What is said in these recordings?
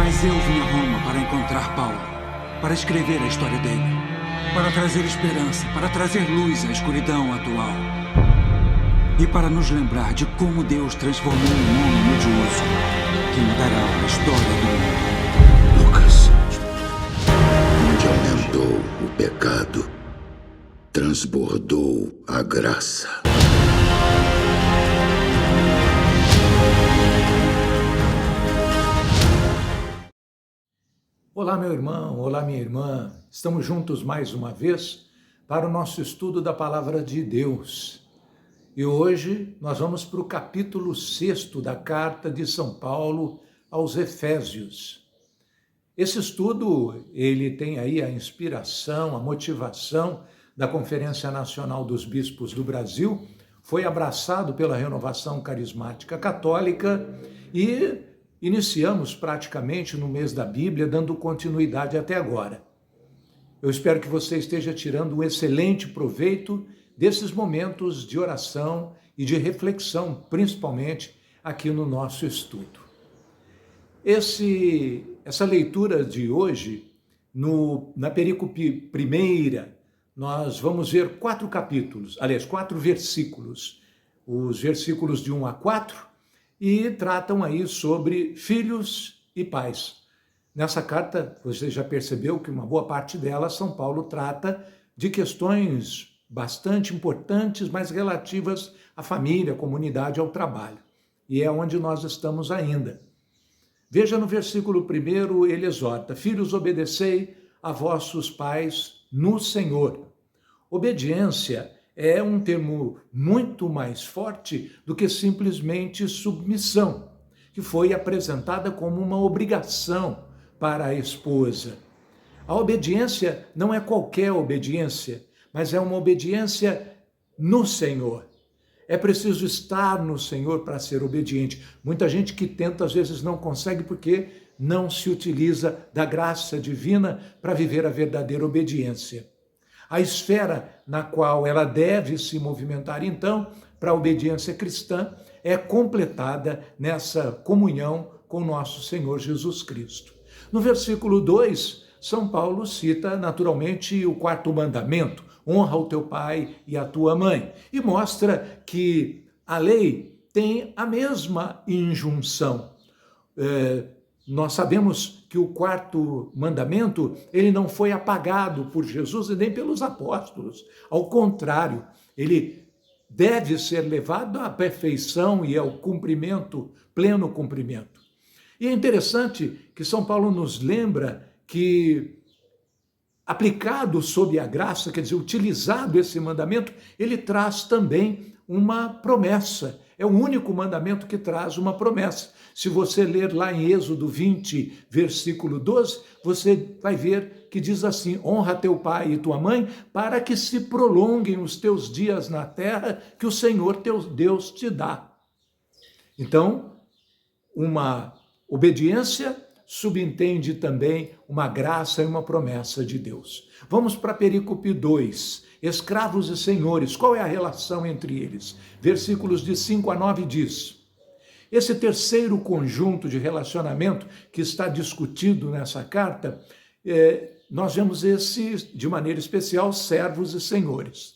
Mas eu vim a Roma para encontrar Paulo, para escrever a história dele, para trazer esperança, para trazer luz à escuridão atual e para nos lembrar de como Deus transformou um homem medioso que mudará a história do mundo. Lucas, onde aumentou o pecado, transbordou a graça. Olá, meu irmão, olá, minha irmã. Estamos juntos mais uma vez para o nosso estudo da Palavra de Deus. E hoje nós vamos para o capítulo 6 da carta de São Paulo aos Efésios. Esse estudo, ele tem aí a inspiração, a motivação da Conferência Nacional dos Bispos do Brasil, foi abraçado pela Renovação Carismática Católica e iniciamos praticamente no mês da Bíblia, dando continuidade até agora. Eu espero que você esteja tirando um excelente proveito desses momentos de oração e de reflexão, principalmente aqui no nosso estudo. Essa leitura de hoje, na perícope primeira, nós vamos ver 4 versículos, os versículos de 1 a 4, e tratam aí sobre filhos e pais. Nessa carta, você já percebeu que uma boa parte dela, São Paulo trata de questões bastante importantes, mas relativas à família, à comunidade, ao trabalho. E é onde nós estamos ainda. Veja no versículo 1, ele exorta: filhos, obedecei a vossos pais no Senhor. Obediência é um termo muito mais forte do que simplesmente submissão, que foi apresentada como uma obrigação para a esposa. A obediência não é qualquer obediência, mas é uma obediência no Senhor. É preciso estar no Senhor para ser obediente. Muita gente que tenta, às vezes, não consegue porque não se utiliza da graça divina para viver a verdadeira obediência. A esfera na qual ela deve se movimentar, então, para a obediência cristã, é completada nessa comunhão com nosso Senhor Jesus Cristo. No versículo 2, São Paulo cita naturalmente o 4º mandamento: honra o teu pai e a tua mãe, e mostra que a lei tem a mesma injunção. Nós sabemos que o 4º mandamento, ele não foi apagado por Jesus e nem pelos apóstolos. Ao contrário, ele deve ser levado à perfeição e ao cumprimento, pleno cumprimento. E é interessante que São Paulo nos lembra que, aplicado sob a graça, quer dizer, utilizado esse mandamento, ele traz também uma promessa. É o único mandamento que traz uma promessa. Se você ler lá em Êxodo 20, versículo 12, você vai ver que diz assim: honra teu pai e tua mãe, para que se prolonguem os teus dias na terra que o Senhor teu Deus te dá. Então, uma obediência subentende também uma graça e uma promessa de Deus. Vamos para a perícope 2. Escravos e senhores, qual é a relação entre eles? Versículos de 5 a 9 diz: esse terceiro conjunto de relacionamento que está discutido nessa carta, nós vemos de maneira especial, servos e senhores.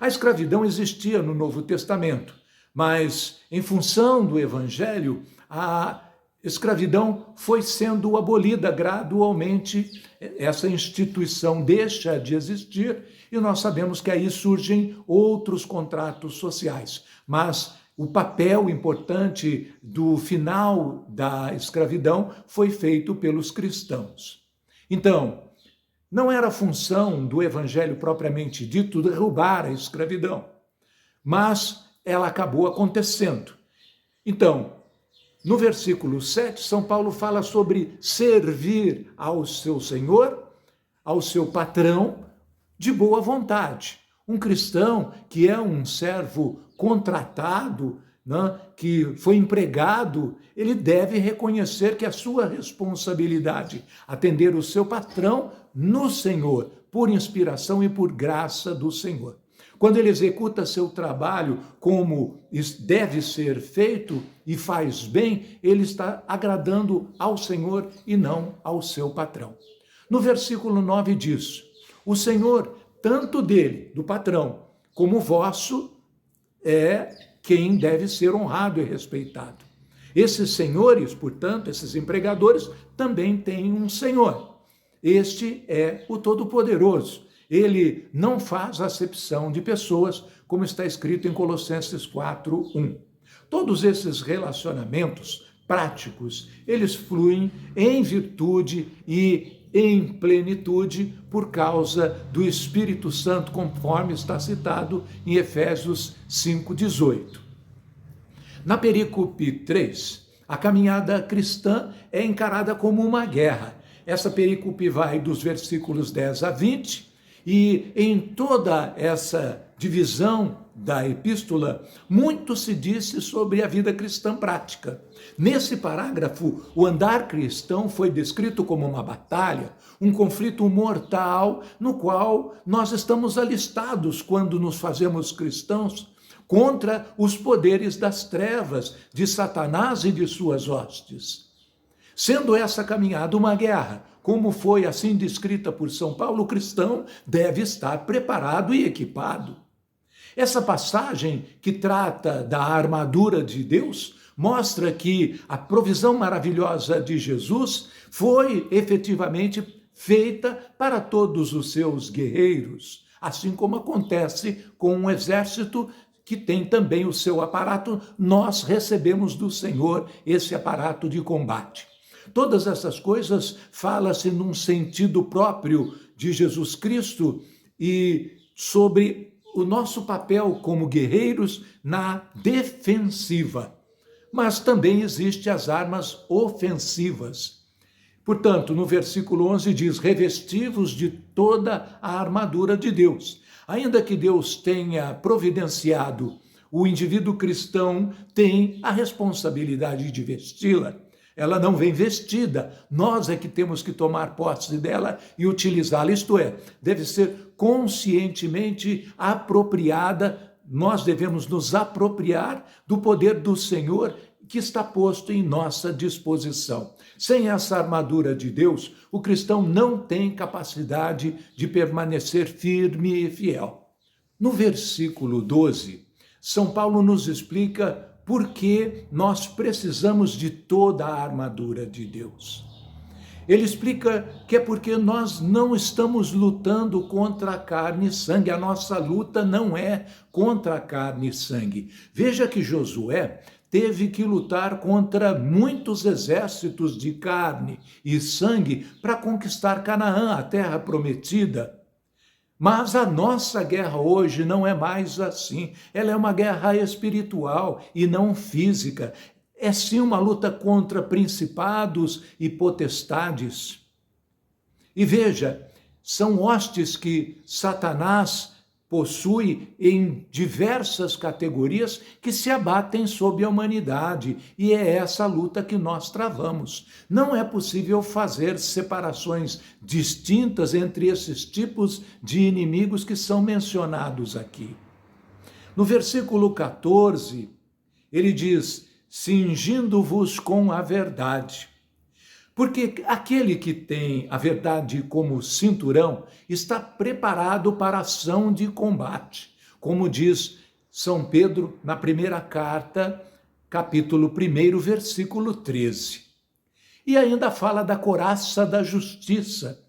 A escravidão existia no Novo Testamento, mas em função do Evangelho, a escravidão foi sendo abolida gradualmente, essa instituição deixa de existir e nós sabemos que aí surgem outros contratos sociais. Mas o papel importante do final da escravidão foi feito pelos cristãos. Então, não era função do evangelho propriamente dito derrubar a escravidão, mas ela acabou acontecendo. Então, no versículo 7, São Paulo fala sobre servir ao seu senhor, ao seu patrão, de boa vontade. Um cristão que é um servo contratado, né, que foi empregado, ele deve reconhecer que a sua responsabilidade atender o seu patrão no Senhor, por inspiração e por graça do Senhor. Quando ele executa seu trabalho como deve ser feito e faz bem, ele está agradando ao Senhor e não ao seu patrão. No versículo 9 diz: o Senhor, tanto dele, do patrão, como vosso, é quem deve ser honrado e respeitado. Esses senhores, portanto, esses empregadores, também têm um Senhor. Este é o Todo-Poderoso. Ele não faz acepção de pessoas, como está escrito em Colossenses 4:1. Todos esses relacionamentos práticos, eles fluem em virtude e em plenitude por causa do Espírito Santo, conforme está citado em Efésios 5:18. Na perícope 3, a caminhada cristã é encarada como uma guerra. Essa perícope vai dos versículos 10 a 20, e em toda essa divisão da epístola, muito se disse sobre a vida cristã prática. Nesse parágrafo, o andar cristão foi descrito como uma batalha, um conflito mortal, no qual nós estamos alistados quando nos fazemos cristãos contra os poderes das trevas, de Satanás e de suas hostes. Sendo essa caminhada uma guerra, como foi assim descrita por São Paulo, o cristão deve estar preparado e equipado. Essa passagem que trata da armadura de Deus mostra que a provisão maravilhosa de Jesus foi efetivamente feita para todos os seus guerreiros, assim como acontece com um exército que tem também o seu aparato. Nós recebemos do Senhor esse aparato de combate. Todas essas coisas fala-se num sentido próprio de Jesus Cristo e sobre o nosso papel como guerreiros na defensiva. Mas também existem as armas ofensivas. Portanto, no versículo 11 diz: revesti-vos de toda a armadura de Deus. Ainda que Deus tenha providenciado, o indivíduo cristão tem a responsabilidade de vesti-la. Ela não vem vestida, nós é que temos que tomar posse dela e utilizá-la, isto é, deve ser conscientemente apropriada. Nós devemos nos apropriar do poder do Senhor que está posto em nossa disposição. Sem essa armadura de Deus, o cristão não tem capacidade de permanecer firme e fiel. No versículo 12, São Paulo nos explica por que nós precisamos de toda a armadura de Deus. Ele explica que é porque nós não estamos lutando contra a carne e sangue. A nossa luta não é contra a carne e sangue. Veja que Josué teve que lutar contra muitos exércitos de carne e sangue para conquistar Canaã, a terra prometida. Mas a nossa guerra hoje não é mais assim. Ela é uma guerra espiritual e não física. É sim uma luta contra principados e potestades. E veja, são hostes que Satanás possui em diversas categorias que se abatem sobre a humanidade, e é essa luta que nós travamos. Não é possível fazer separações distintas entre esses tipos de inimigos que são mencionados aqui. No versículo 14, ele diz: cingindo-vos com a verdade. Porque aquele que tem a verdade como cinturão está preparado para a ação de combate, como diz São Pedro na primeira carta, capítulo 1, versículo 13. E ainda fala da couraça da justiça.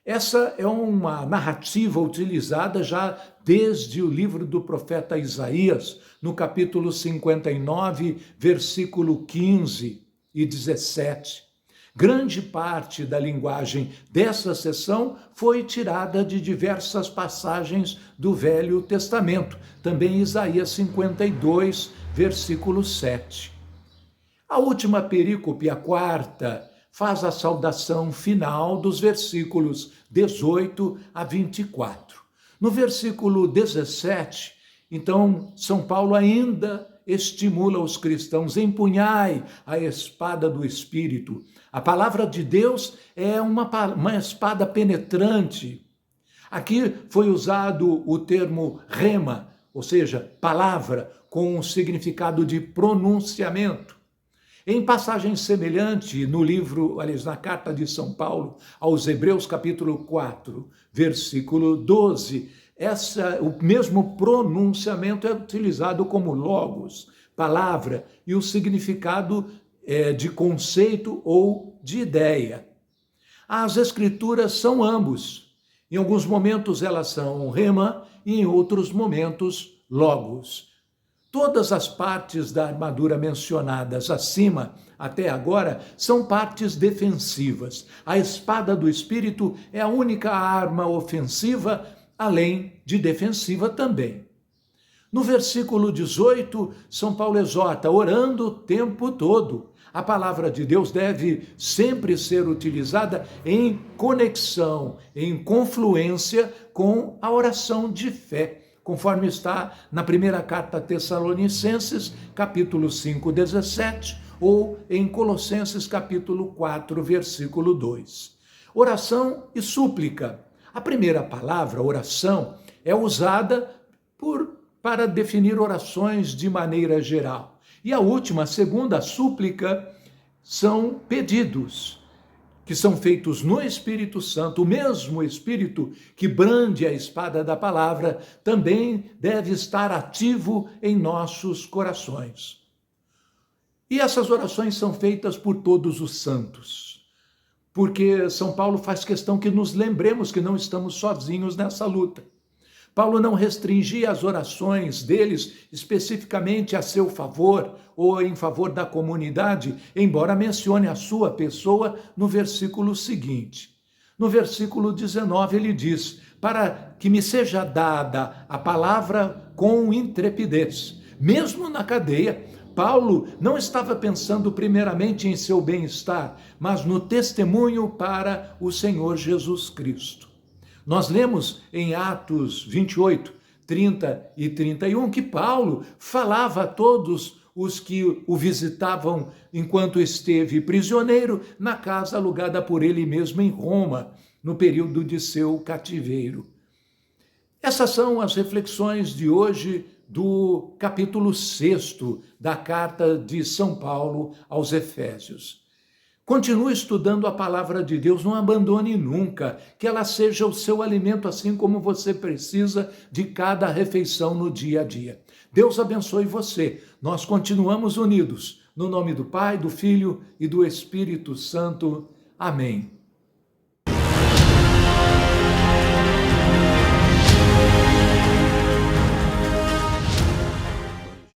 Essa é uma narrativa utilizada já desde o livro do profeta Isaías, no capítulo 59, versículo 15 e 17. Grande parte da linguagem dessa seção foi tirada de diversas passagens do Velho Testamento, também Isaías 52, versículo 7. A última perícope, a quarta, faz a saudação final dos versículos 18 a 24. No versículo 17, então, São Paulo ainda estimula os cristãos: empunhai a espada do Espírito. A palavra de Deus é uma espada penetrante. Aqui foi usado o termo rema, ou seja, palavra, com um significado de pronunciamento. Em passagem semelhante, no livro, aliás, na carta de São Paulo aos Hebreus, capítulo 4, versículo 12, o mesmo pronunciamento é utilizado como logos, palavra, e o significado de conceito ou de ideia. As escrituras são ambos. Em alguns momentos elas são rema e em outros momentos logos. Todas as partes da armadura mencionadas acima, até agora, são partes defensivas. A espada do Espírito é a única arma ofensiva, além de defensiva também. No versículo 18, São Paulo exorta, orando o tempo todo. A palavra de Deus deve sempre ser utilizada em conexão, em confluência com a oração de fé, conforme está na primeira carta a Tessalonicenses, capítulo 5, 17, ou em Colossenses, capítulo 4, versículo 2. Oração e súplica. A primeira palavra, oração, é usada para definir orações de maneira geral. E a última, a segunda, súplica, são pedidos, que são feitos no Espírito Santo. O mesmo Espírito que brande a espada da palavra também deve estar ativo em nossos corações. E essas orações são feitas por todos os santos, porque São Paulo faz questão que nos lembremos que não estamos sozinhos nessa luta. Paulo não restringia as orações deles especificamente a seu favor ou em favor da comunidade, embora mencione a sua pessoa no versículo seguinte. No versículo 19 ele diz, para que me seja dada a palavra com intrepidez. Mesmo na cadeia, Paulo não estava pensando primeiramente em seu bem-estar, mas no testemunho para o Senhor Jesus Cristo. Nós lemos em Atos 28, 30 e 31 que Paulo falava a todos os que o visitavam enquanto esteve prisioneiro na casa alugada por ele mesmo em Roma, no período de seu cativeiro. Essas são as reflexões de hoje do capítulo 6 da carta de São Paulo aos Efésios. Continue estudando a palavra de Deus, não abandone nunca, que ela seja o seu alimento, assim como você precisa de cada refeição no dia a dia. Deus abençoe você. Nós continuamos unidos. No nome do Pai, do Filho e do Espírito Santo. Amém.